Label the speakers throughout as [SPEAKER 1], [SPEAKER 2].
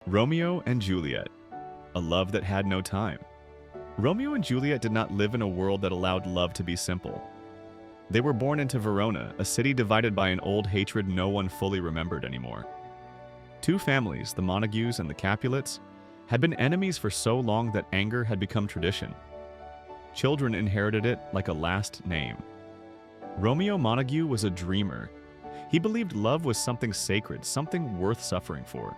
[SPEAKER 1] Romeo and Juliet, a love that had no time. Romeo and Juliet did not live in a world that allowed love to be simple. They were born into Verona, a city divided by an old hatred no one fully remembered anymore. Two families, the Montagues and the Capulets, had been enemies for so long that anger had become tradition. Children inherited it like a last name. Romeo Montague was a dreamer. He believed love was something sacred, something worth suffering for.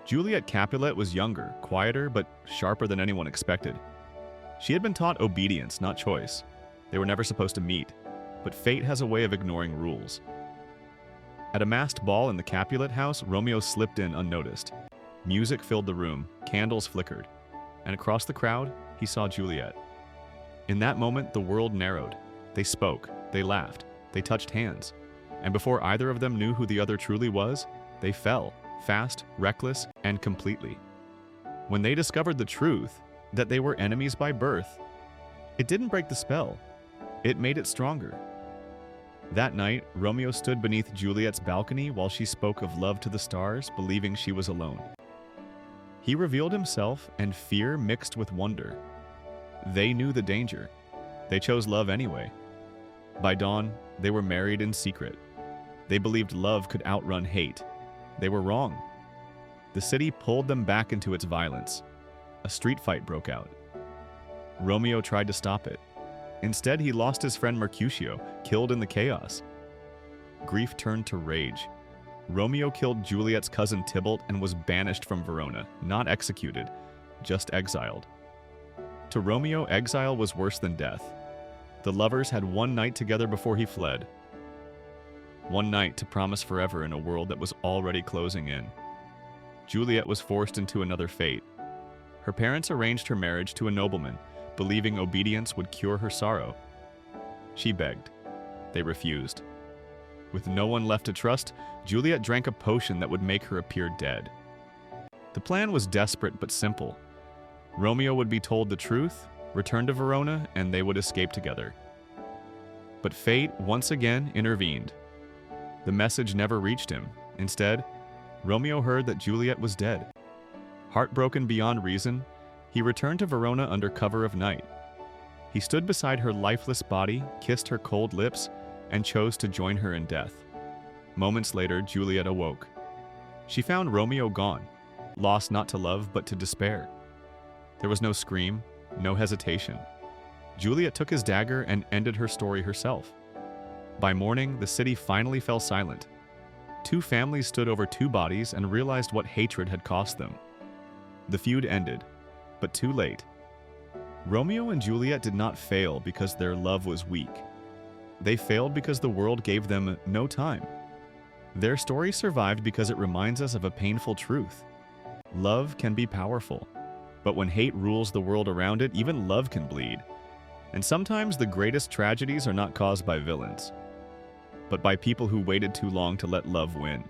[SPEAKER 1] Juliet Capulet was younger, quieter, but sharper than anyone expected. She had been taught obedience, not choice. They were never supposed to meet, but fate has a way of ignoring rules. At a masked ball in the Capulet house, Romeo slipped in unnoticed. Music filled the room, candles flickered, and across the crowd, he saw Juliet. In that moment, the world narrowed. They spoke, they laughed, they touched hands, and before either of them knew who the other truly was, they fell, fast, reckless, and completely. When they discovered the truth, that they were enemies by birth, it didn't break the spell. It made it stronger. That night, Romeo stood beneath Juliet's balcony while she spoke of love to the stars, believing she was alone. He revealed himself, and fear mixed with wonder. They knew the danger. They chose love anyway. By dawn, they were married in secret. They believed love could outrun hate. They were wrong. The city pulled them back into its violence. A street fight broke out. Romeo tried to stop it. Instead, he lost his friend Mercutio, killed in the chaos. Grief turned to rage. Romeo killed Juliet's cousin Tybalt and was banished from Verona, not executed, just exiled. To Romeo, exile was worse than death. The lovers had one night together before he fled. One night to promise forever in a world that was already closing in. Juliet was forced into another fate. Her parents arranged her marriage to a nobleman, believing obedience would cure her sorrow. She begged. They refused. With no one left to trust, Juliet drank a potion that would make her appear dead. The plan was desperate but simple. Romeo would be told the truth, return to Verona, and they would escape together. But fate once again intervened. The message never reached him. Instead, Romeo heard that Juliet was dead. Heartbroken beyond reason, he returned to Verona under cover of night. He stood beside her lifeless body, kissed her cold lips, and chose to join her in death. Moments later, Juliet awoke. She found Romeo gone, lost not to love but to despair. There was no scream, no hesitation. Juliet took his dagger and ended her story herself. By morning, the city finally fell silent. Two families stood over two bodies and realized what hatred had cost them. The feud ended, but too late. Romeo and Juliet did not fail because their love was weak. They failed because the world gave them no time. Their story survived because it reminds us of a painful truth. Love can be powerful, but when hate rules the world around it, even love can bleed. And sometimes the greatest tragedies are not caused by villains, but by people who waited too long to let love win.